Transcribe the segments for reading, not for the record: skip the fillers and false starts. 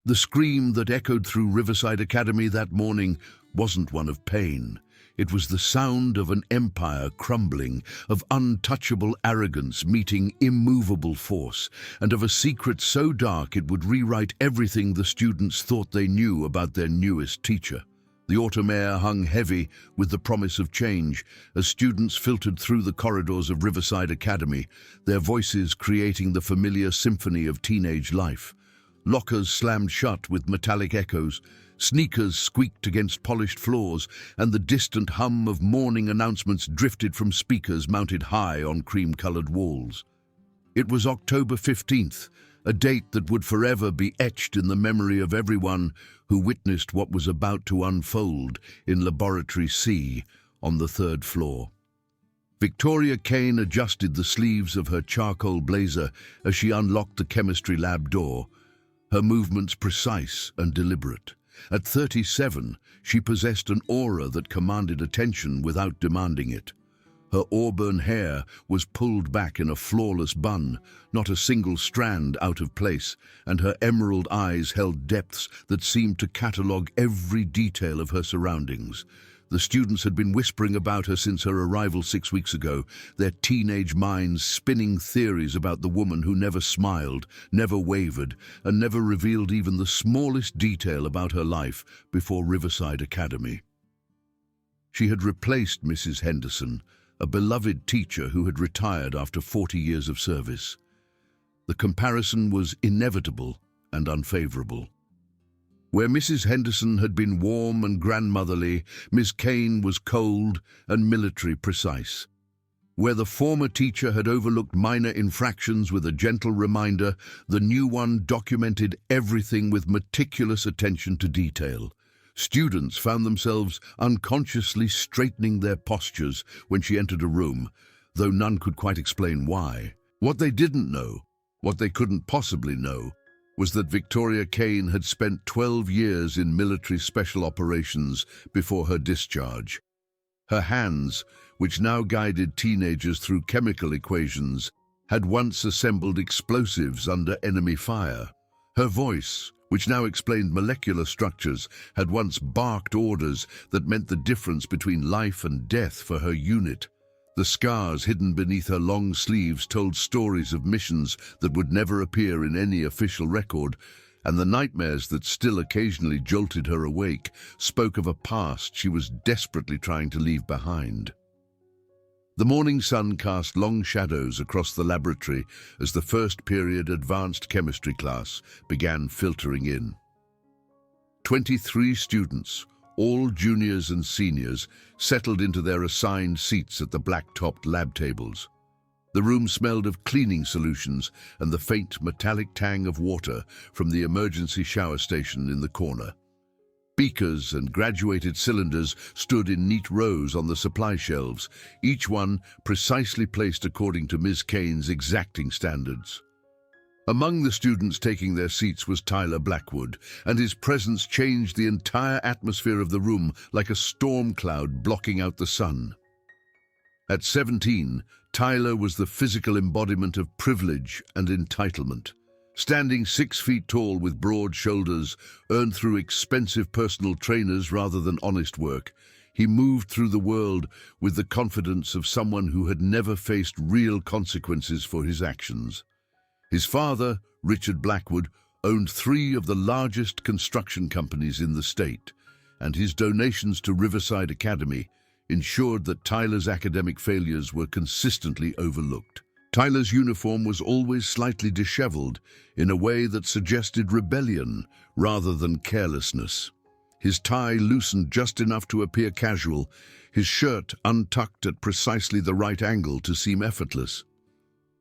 The scream that echoed through Riverside Academy that morning wasn't one of pain. It was the sound of an empire crumbling, of untouchable arrogance meeting immovable force, and of a secret so dark it would rewrite everything the students thought they knew about their newest teacher. The autumn air hung heavy with the promise of change as students filtered through the corridors of Riverside Academy, their voices creating the familiar symphony of teenage life. Lockers slammed shut with metallic echoes, sneakers squeaked against polished floors, and the distant hum of morning announcements drifted from speakers mounted high on cream-colored walls. It was October 15th, a date that would forever be etched in the memory of everyone who witnessed what was about to unfold in Laboratory C on the third floor. Victoria Kane adjusted the sleeves of her charcoal blazer as she unlocked the chemistry lab door, her movements precise and deliberate. At 37, she possessed an aura that commanded attention without demanding it. Her auburn hair was pulled back in a flawless bun, not a single strand out of place, and her emerald eyes held depths that seemed to catalogue every detail of her surroundings. The students had been whispering about her since her arrival 6 weeks ago, their teenage minds spinning theories about the woman who never smiled, never wavered, and never revealed even the smallest detail about her life before Riverside Academy. She had replaced Mrs. Henderson, a beloved teacher who had retired after 40 years of service. The comparison was inevitable and unfavorable. Where Mrs. Henderson had been warm and grandmotherly, Miss Kane was cold and military precise. Where the former teacher had overlooked minor infractions with a gentle reminder, the new one documented everything with meticulous attention to detail. Students found themselves unconsciously straightening their postures when she entered a room, though none could quite explain why. What they didn't know, what they couldn't possibly know, was that Victoria Kane had spent 12 years in military special operations before her discharge. Her hands, which now guided teenagers through chemical equations, had once assembled explosives under enemy fire. Her voice, which now explained molecular structures, had once barked orders that meant the difference between life and death for her unit. The scars hidden beneath her long sleeves told stories of missions that would never appear in any official record, and the nightmares that still occasionally jolted her awake spoke of a past she was desperately trying to leave behind. The morning sun cast long shadows across the laboratory as the first period advanced chemistry class began filtering in. 23 students, all juniors and seniors, settled into their assigned seats at the black-topped lab tables. The room smelled of cleaning solutions and the faint metallic tang of water from the emergency shower station in the corner. Beakers and graduated cylinders stood in neat rows on the supply shelves, each one precisely placed according to Ms. Kane's exacting standards. Among the students taking their seats was Tyler Blackwood, and his presence changed the entire atmosphere of the room like a storm cloud blocking out the sun. At 17, Tyler was the physical embodiment of privilege and entitlement. Standing 6 feet tall with broad shoulders, earned through expensive personal trainers rather than honest work, he moved through the world with the confidence of someone who had never faced real consequences for his actions. His father, Richard Blackwood, owned 3 of the largest construction companies in the state, and his donations to Riverside Academy ensured that Tyler's academic failures were consistently overlooked. Tyler's uniform was always slightly disheveled in a way that suggested rebellion rather than carelessness. His tie loosened just enough to appear casual, his shirt untucked at precisely the right angle to seem effortless.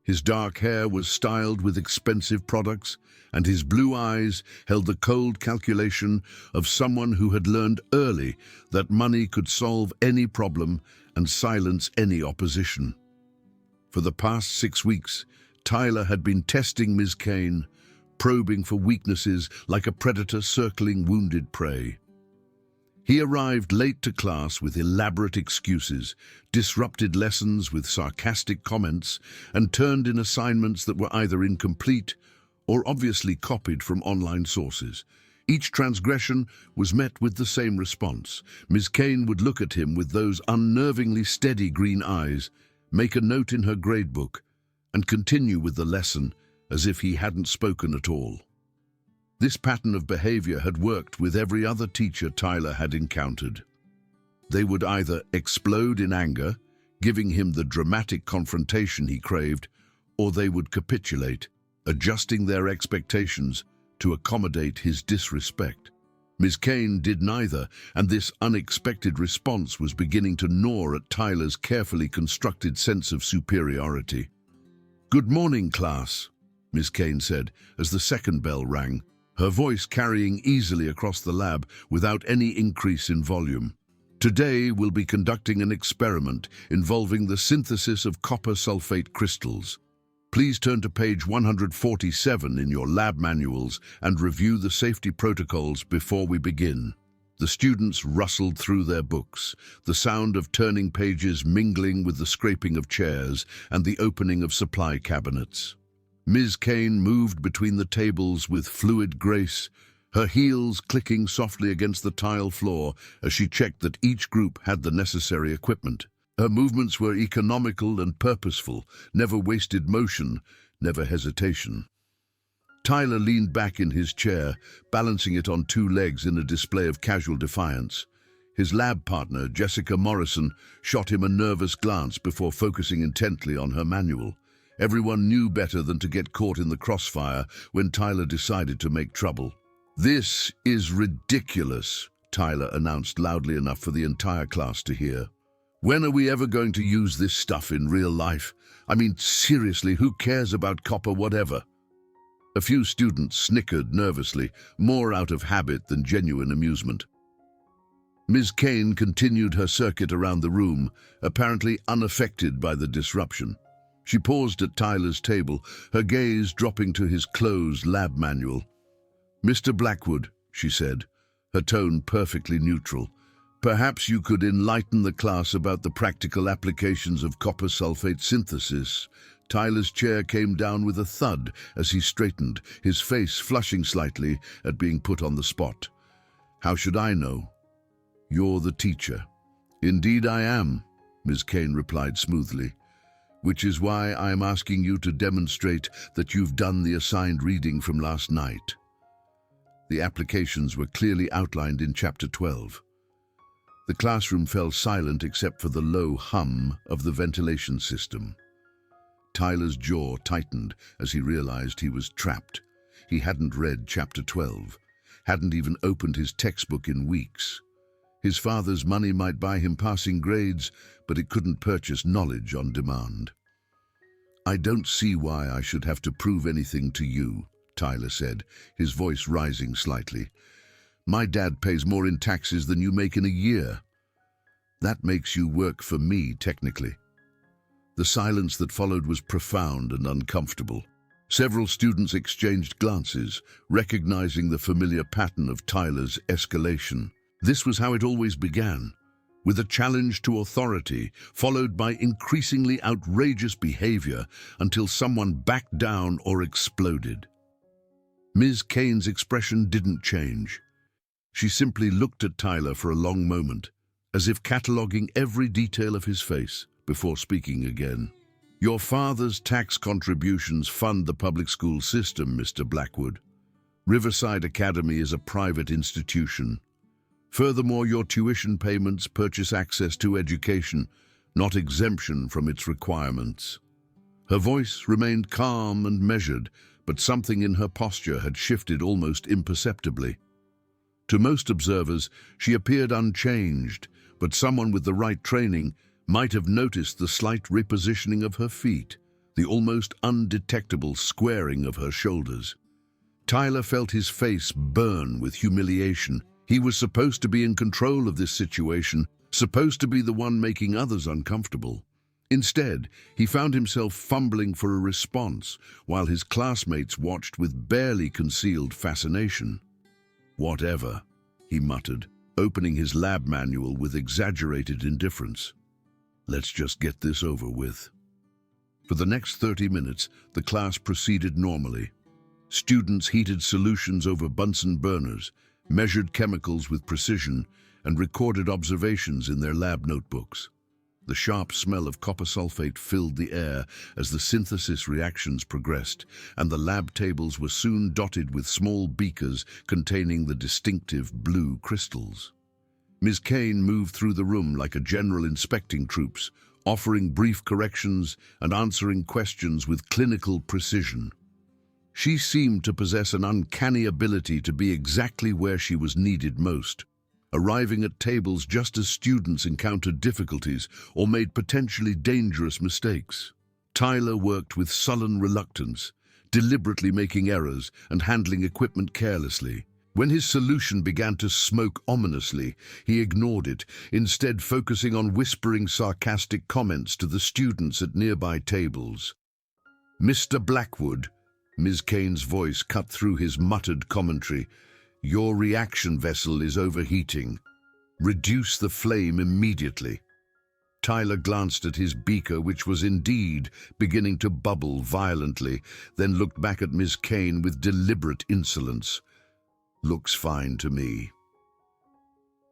His dark hair was styled with expensive products, and his blue eyes held the cold calculation of someone who had learned early that money could solve any problem and silence any opposition. For the past 6 weeks, Tyler had been testing Ms. Kane, probing for weaknesses like a predator circling wounded prey. He arrived late to class with elaborate excuses, disrupted lessons with sarcastic comments, and turned in assignments that were either incomplete or obviously copied from online sources. Each transgression was met with the same response. Ms. Kane would look at him with those unnervingly steady green eyes, make a note in her gradebook, and continue with the lesson as if he hadn't spoken at all. This pattern of behavior had worked with every other teacher Tyler had encountered. They would either explode in anger, giving him the dramatic confrontation he craved, or they would capitulate, adjusting their expectations to accommodate his disrespect. Ms. Kane did neither, and this unexpected response was beginning to gnaw at Tyler's carefully constructed sense of superiority. "Good morning, class," Ms. Kane said as the second bell rang, her voice carrying easily across the lab without any increase in volume. "Today we'll be conducting an experiment involving the synthesis of copper sulfate crystals. Please turn to page 147 in your lab manuals and review the safety protocols before we begin." The students rustled through their books, the sound of turning pages mingling with the scraping of chairs and the opening of supply cabinets. Ms. Kane moved between the tables with fluid grace, her heels clicking softly against the tile floor as she checked that each group had the necessary equipment. Her movements were economical and purposeful, never wasted motion, never hesitation. Tyler leaned back in his chair, balancing it on two legs in a display of casual defiance. His lab partner, Jessica Morrison, shot him a nervous glance before focusing intently on her manual. Everyone knew better than to get caught in the crossfire when Tyler decided to make trouble. "This is ridiculous," Tyler announced loudly enough for the entire class to hear. "When are we ever going to use this stuff in real life? I mean, seriously, who cares about copper whatever?" A few students snickered nervously, more out of habit than genuine amusement. Ms. Kane continued her circuit around the room, apparently unaffected by the disruption. She paused at Tyler's table, her gaze dropping to his closed lab manual. "Mr. Blackwood," she said, her tone perfectly neutral, "perhaps you could enlighten the class about the practical applications of copper sulfate synthesis." Tyler's chair came down with a thud as he straightened, his face flushing slightly at being put on the spot. "How should I know? You're the teacher." "Indeed I am," Ms. Kane replied smoothly, "which is why I'm asking you to demonstrate that you've done the assigned reading from last night." The applications were clearly outlined in Chapter 12. The classroom fell silent except for the low hum of the ventilation system. Tyler's jaw tightened as he realized he was trapped. He hadn't read Chapter 12, hadn't even opened his textbook in weeks. His father's money might buy him passing grades, but it couldn't purchase knowledge on demand. "I don't see why I should have to prove anything to you," Tyler said, his voice rising slightly. "My dad pays more in taxes than you make in a year. That makes you work for me, technically." The silence that followed was profound and uncomfortable. Several students exchanged glances, recognizing the familiar pattern of Tyler's escalation. This was how it always began, with a challenge to authority, followed by increasingly outrageous behavior until someone backed down or exploded. Ms. Kane's expression didn't change. She simply looked at Tyler for a long moment, as if cataloging every detail of his face before speaking again. "Your father's tax contributions fund the public school system, Mr. Blackwood. Riverside Academy is a private institution. Furthermore, your tuition payments purchase access to education, not exemption from its requirements." Her voice remained calm and measured, but something in her posture had shifted almost imperceptibly. To most observers, she appeared unchanged, but someone with the right training might have noticed the slight repositioning of her feet, the almost undetectable squaring of her shoulders. Tyler felt his face burn with humiliation. He was supposed to be in control of this situation, supposed to be the one making others uncomfortable. Instead, he found himself fumbling for a response, while his classmates watched with barely concealed fascination. "Whatever," he muttered, opening his lab manual with exaggerated indifference. "Let's just get this over with." For the next 30 minutes, the class proceeded normally. Students heated solutions over Bunsen burners, measured chemicals with precision, and recorded observations in their lab notebooks. The sharp smell of copper sulfate filled the air as the synthesis reactions progressed, and the lab tables were soon dotted with small beakers containing the distinctive blue crystals. Ms. Kane moved through the room like a general inspecting troops, offering brief corrections and answering questions with clinical precision. She seemed to possess an uncanny ability to be exactly where she was needed most, arriving at tables just as students encountered difficulties or made potentially dangerous mistakes. Tyler worked with sullen reluctance, deliberately making errors and handling equipment carelessly. When his solution began to smoke ominously, he ignored it, instead focusing on whispering sarcastic comments to the students at nearby tables. "Mr. Blackwood," Ms. Kane's voice cut through his muttered commentary, "your reaction vessel is overheating. Reduce the flame immediately." Tyler glanced at his beaker, which was indeed beginning to bubble violently, then looked back at Ms. Kane with deliberate insolence. "Looks fine to me."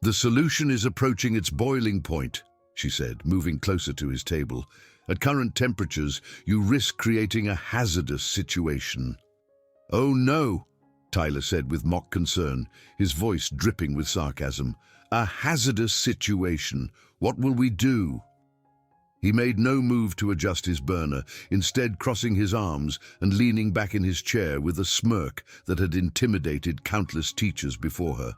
"The solution is approaching its boiling point," she said, moving closer to his table. "At current temperatures, you risk creating a hazardous situation." "Oh no," Tyler said with mock concern, his voice dripping with sarcasm. "A hazardous situation. What will we do?" He made no move to adjust his burner, instead crossing his arms and leaning back in his chair with a smirk that had intimidated countless teachers before her.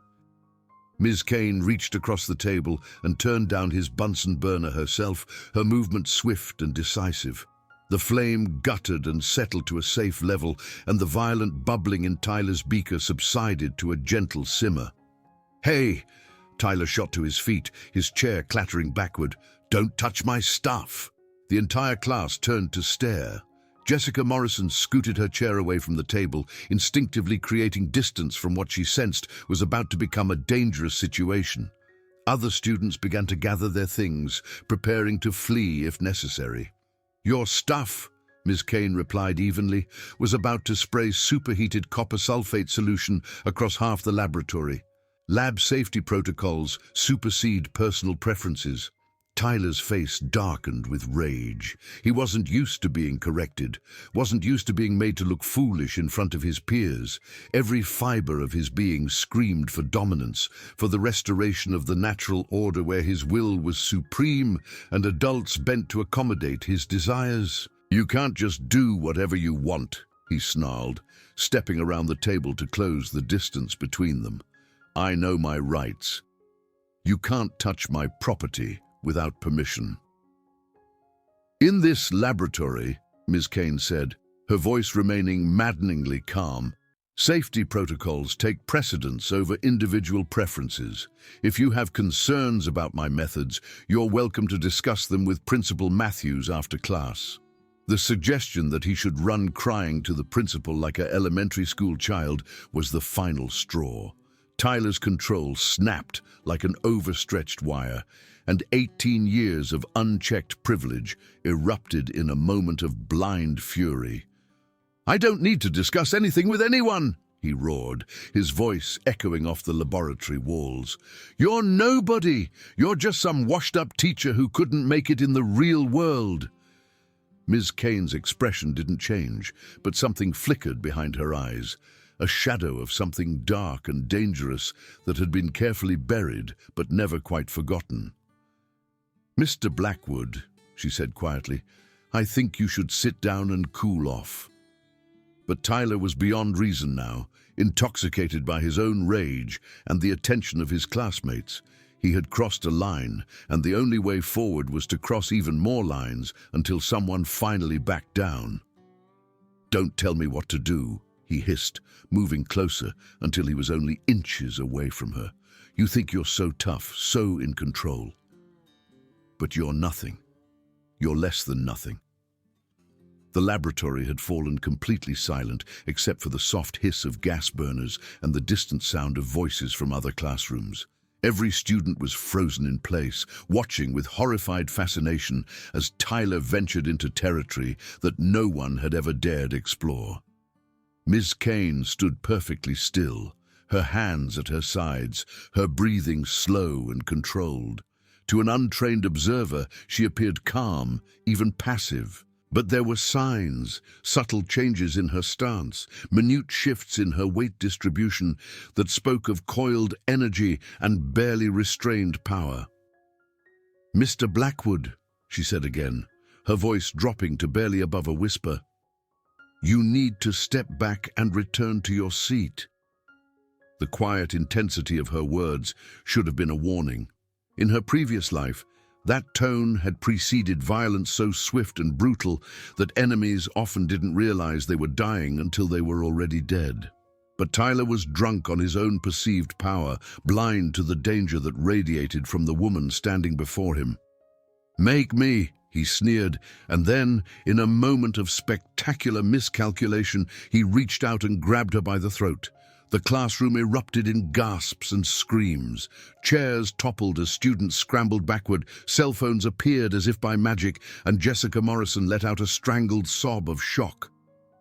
Ms. Kane reached across the table and turned down his Bunsen burner herself, her movement swift and decisive. The flame guttered and settled to a safe level, and the violent bubbling in Tyler's beaker subsided to a gentle simmer. "Hey!" Tyler shot to his feet, his chair clattering backward. "Don't touch my stuff!" The entire class turned to stare. Jessica Morrison scooted her chair away from the table, instinctively creating distance from what she sensed was about to become a dangerous situation. Other students began to gather their things, preparing to flee if necessary. "Your stuff," Ms. Kane replied evenly, was about to spray superheated copper sulfate solution across half the laboratory. Lab safety protocols supersede personal preferences. Tyler's face darkened with rage. He wasn't used to being corrected, wasn't used to being made to look foolish in front of his peers. Every fiber of his being screamed for dominance, for the restoration of the natural order where his will was supreme and adults bent to accommodate his desires. "You can't just do whatever you want," he snarled, stepping around the table to close the distance between them. "I know my rights. You can't touch my property without permission." "In this laboratory," Ms. Kane said, her voice remaining maddeningly calm, "safety protocols take precedence over individual preferences. If you have concerns about my methods, you're welcome to discuss them with Principal Matthews after class." The suggestion that he should run crying to the principal like an elementary school child was the final straw. Tyler's control snapped like an overstretched wire, and 18 years of unchecked privilege erupted in a moment of blind fury. "I don't need to discuss anything with anyone," he roared, his voice echoing off the laboratory walls. "You're nobody. You're just some washed-up teacher who couldn't make it in the real world." Ms. Kane's expression didn't change, but something flickered behind her eyes, a shadow of something dark and dangerous that had been carefully buried but never quite forgotten. "Mr. Blackwood," she said quietly, "I think you should sit down and cool off." But Tyler was beyond reason now, intoxicated by his own rage and the attention of his classmates. He had crossed a line, and the only way forward was to cross even more lines until someone finally backed down. "Don't tell me what to do," he hissed, moving closer until he was only inches away from her. "You think you're so tough, so in control. But you're nothing. You're less than nothing." The laboratory had fallen completely silent, except for the soft hiss of gas burners and the distant sound of voices from other classrooms. Every student was frozen in place, watching with horrified fascination as Tyler ventured into territory that no one had ever dared explore. Miss Kane stood perfectly still, her hands at her sides, her breathing slow and controlled. To an untrained observer, she appeared calm, even passive. But there were signs, subtle changes in her stance, minute shifts in her weight distribution that spoke of coiled energy and barely restrained power. "Mr. Blackwood," she said again, her voice dropping to barely above a whisper, "you need to step back and return to your seat." The quiet intensity of her words should have been a warning. In her previous life, that tone had preceded violence so swift and brutal that enemies often didn't realize they were dying until they were already dead. But Tyler was drunk on his own perceived power, blind to the danger that radiated from the woman standing before him. "Make me," he sneered, and then, in a moment of spectacular miscalculation, he reached out and grabbed her by the throat. The classroom erupted in gasps and screams. Chairs toppled as students scrambled backward, cell phones appeared as if by magic, and Jessica Morrison let out a strangled sob of shock.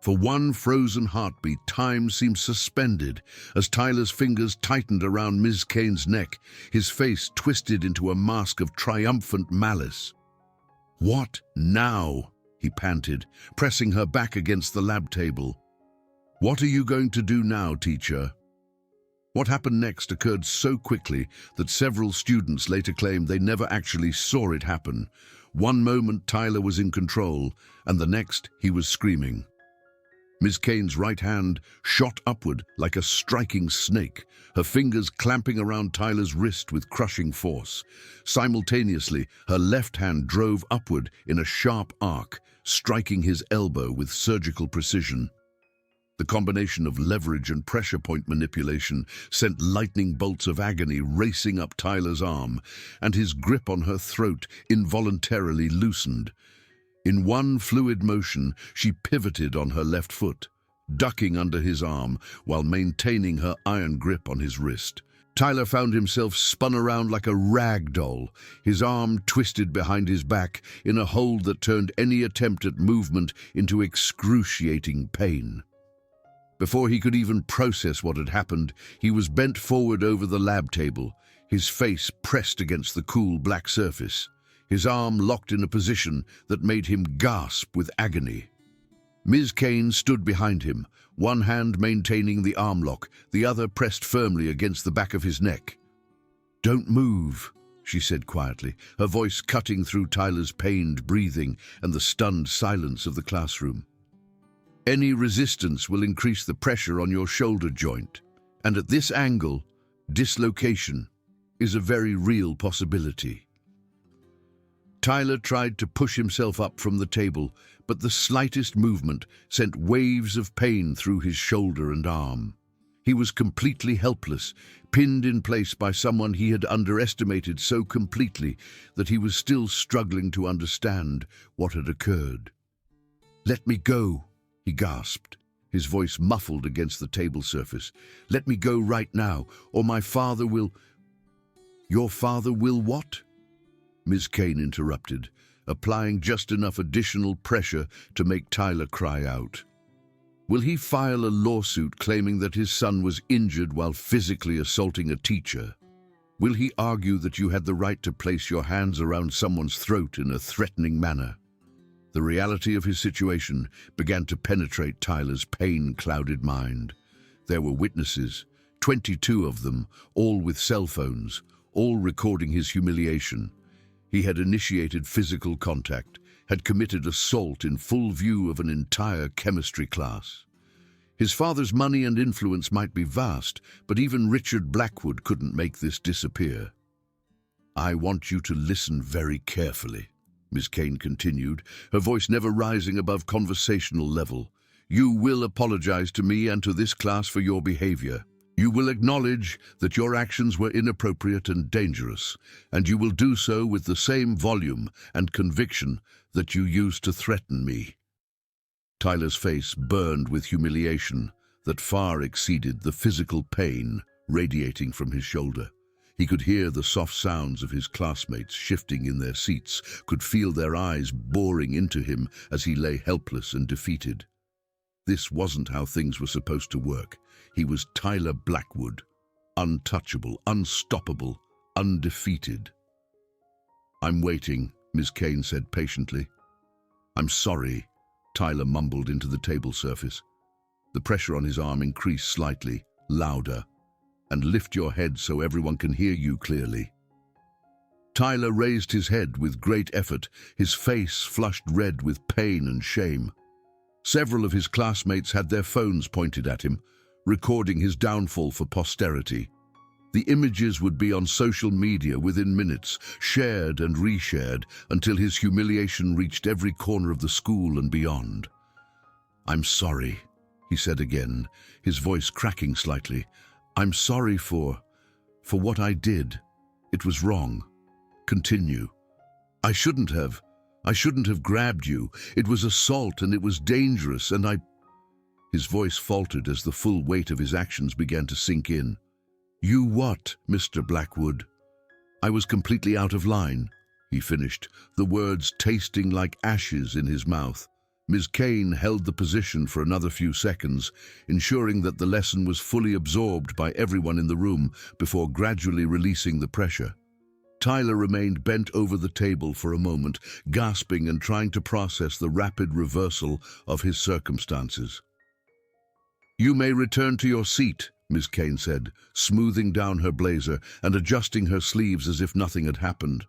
For one frozen heartbeat, time seemed suspended as Tyler's fingers tightened around Ms. Kane's neck, his face twisted into a mask of triumphant malice. "What now?" he panted, pressing her back against the lab table. "What are you going to do now, teacher?" What happened next occurred so quickly that several students later claimed they never actually saw it happen. One moment Tyler was in control, and the next he was screaming. Ms. Kane's right hand shot upward like a striking snake, her fingers clamping around Tyler's wrist with crushing force. Simultaneously, her left hand drove upward in a sharp arc, striking his elbow with surgical precision. The combination of leverage and pressure point manipulation sent lightning bolts of agony racing up Tyler's arm, and his grip on her throat involuntarily loosened. In one fluid motion, she pivoted on her left foot, ducking under his arm while maintaining her iron grip on his wrist. Tyler found himself spun around like a rag doll, his arm twisted behind his back in a hold that turned any attempt at movement into excruciating pain. Before he could even process what had happened, he was bent forward over the lab table, his face pressed against the cool black surface, his arm locked in a position that made him gasp with agony. Ms. Kane stood behind him, one hand maintaining the arm lock, the other pressed firmly against the back of his neck. "Don't move," she said quietly, her voice cutting through Tyler's pained breathing and the stunned silence of the classroom. "Any resistance will increase the pressure on your shoulder joint, and at this angle, dislocation is a very real possibility." Tyler tried to push himself up from the table, but the slightest movement sent waves of pain through his shoulder and arm. He was completely helpless, pinned in place by someone he had underestimated so completely that he was still struggling to understand what had occurred. "Let me go," he gasped, his voice muffled against the table surface. "Let me go right now, or my father will—" "Your father will what?" Ms. Kane interrupted, applying just enough additional pressure to make Tyler cry out. "Will he file a lawsuit claiming that his son was injured while physically assaulting a teacher? Will he argue that you had the right to place your hands around someone's throat in a threatening manner?" The reality of his situation began to penetrate Tyler's pain-clouded mind. There were witnesses, 22 of them, all with cell phones, all recording his humiliation. He had initiated physical contact, had committed assault in full view of an entire chemistry class. His father's money and influence might be vast, but even Richard Blackwood couldn't make this disappear. "I want you to listen very carefully," Ms. Kane continued, her voice never rising above conversational level. "You will apologize to me and to this class for your behavior. You will acknowledge that your actions were inappropriate and dangerous, and you will do so with the same volume and conviction that you used to threaten me." Tyler's face burned with humiliation that far exceeded the physical pain radiating from his shoulder. He could hear the soft sounds of his classmates shifting in their seats, could feel their eyes boring into him as he lay helpless and defeated. This wasn't how things were supposed to work. He was Tyler Blackwood, untouchable, unstoppable, undefeated. "I'm waiting," Ms. Kane said patiently. "I'm sorry," Tyler mumbled into the table surface. The pressure on his arm increased slightly, louder. "And lift your head so everyone can hear you clearly." Tyler raised his head with great effort, his face flushed red with pain and shame. Several of his classmates had their phones pointed at him, recording his downfall for posterity. The images would be on social media within minutes, shared and reshared, until his humiliation reached every corner of the school and beyond. "I'm sorry," he said again, his voice cracking slightly. "I'm sorry for what I did. It was wrong. Continue. I shouldn't have grabbed you. It was assault and it was dangerous and I—" His voice faltered as the full weight of his actions began to sink in. "You what, Mr. Blackwood?" "I was completely out of line," he finished, the words tasting like ashes in his mouth. Ms. Kane held the position for another few seconds, ensuring that the lesson was fully absorbed by everyone in the room before gradually releasing the pressure. Tyler remained bent over the table for a moment, gasping and trying to process the rapid reversal of his circumstances. "You may return to your seat," Ms. Kane said, smoothing down her blazer and adjusting her sleeves as if nothing had happened.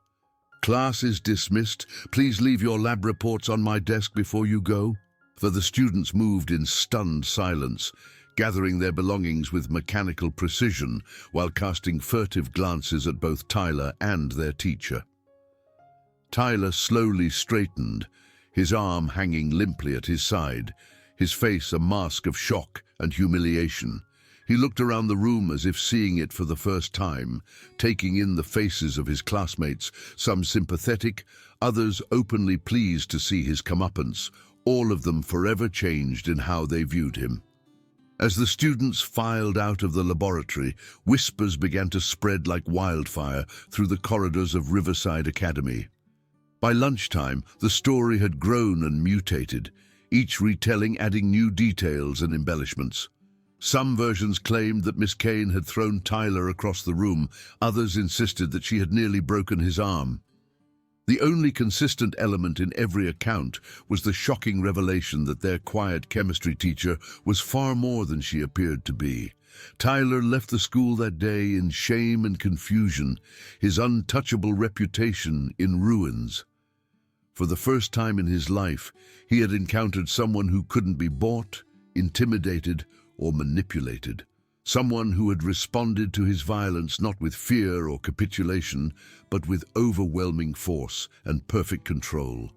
"Class is dismissed. Please leave your lab reports on my desk before you go." The students moved in stunned silence, gathering their belongings with mechanical precision while casting furtive glances at both Tyler and their teacher. Tyler slowly straightened, his arm hanging limply at his side, his face a mask of shock and humiliation. He looked around the room as if seeing it for the first time, taking in the faces of his classmates, some sympathetic, others openly pleased to see his comeuppance, all of them forever changed in how they viewed him. As the students filed out of the laboratory, whispers began to spread like wildfire through the corridors of Riverside Academy. By lunchtime, the story had grown and mutated, each retelling adding new details and embellishments. Some versions claimed that Miss Kane had thrown Tyler across the room, others insisted that she had nearly broken his arm. The only consistent element in every account was the shocking revelation that their quiet chemistry teacher was far more than she appeared to be. Tyler left the school that day in shame and confusion, his untouchable reputation in ruins. For the first time in his life, he had encountered someone who couldn't be bought, intimidated, or manipulated. Someone who had responded to his violence not with fear or capitulation, but with overwhelming force and perfect control.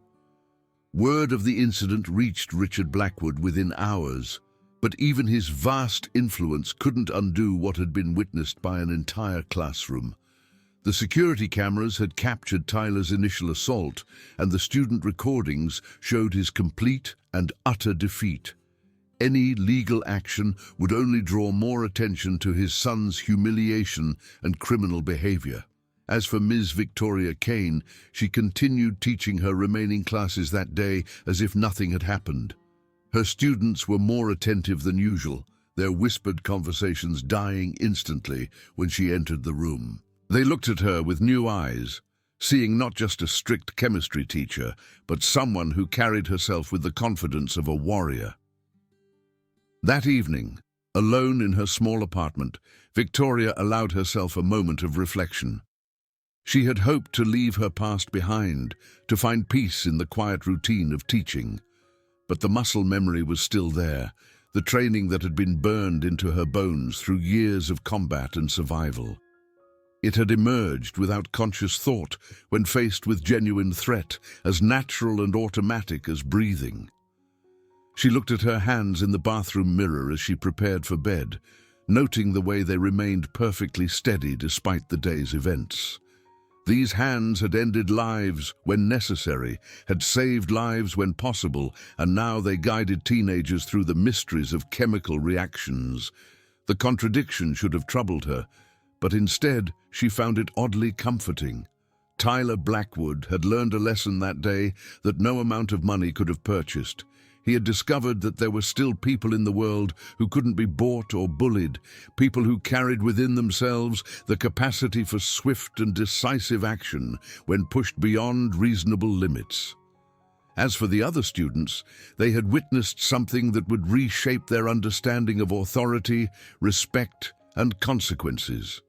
Word of the incident reached Richard Blackwood within hours, but even his vast influence couldn't undo what had been witnessed by an entire classroom. The security cameras had captured Tyler's initial assault, and the student recordings showed his complete and utter defeat. Any legal action would only draw more attention to his son's humiliation and criminal behavior. As for Ms. Victoria Kane, she continued teaching her remaining classes that day as if nothing had happened. Her students were more attentive than usual, their whispered conversations dying instantly when she entered the room. They looked at her with new eyes, seeing not just a strict chemistry teacher, but someone who carried herself with the confidence of a warrior. That evening, alone in her small apartment, Victoria allowed herself a moment of reflection. She had hoped to leave her past behind, to find peace in the quiet routine of teaching. But the muscle memory was still there, the training that had been burned into her bones through years of combat and survival. It had emerged without conscious thought when faced with genuine threat, as natural and automatic as breathing. She looked at her hands in the bathroom mirror as she prepared for bed, noting the way they remained perfectly steady despite the day's events. These hands had ended lives when necessary, had saved lives when possible, and now they guided teenagers through the mysteries of chemical reactions. The contradiction should have troubled her, but instead she found it oddly comforting. Tyler Blackwood had learned a lesson that day that no amount of money could have purchased. He had discovered that there were still people in the world who couldn't be bought or bullied, people who carried within themselves the capacity for swift and decisive action when pushed beyond reasonable limits. As for the other students, they had witnessed something that would reshape their understanding of authority, respect, and consequences.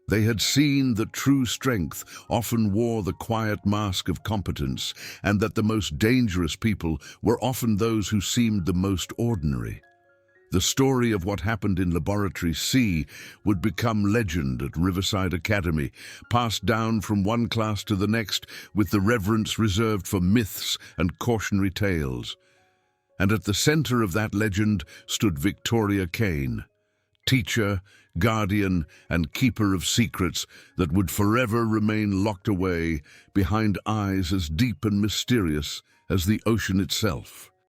They had seen that true strength often wore the quiet mask of competence, and that the most dangerous people were often those who seemed the most ordinary. The story of what happened in Laboratory C would become legend at Riverside Academy, passed down from one class to the next with the reverence reserved for myths and cautionary tales. And at the center of that legend stood Victoria Kane, teacher, guardian, and keeper of secrets that would forever remain locked away behind eyes as deep and mysterious as the ocean itself.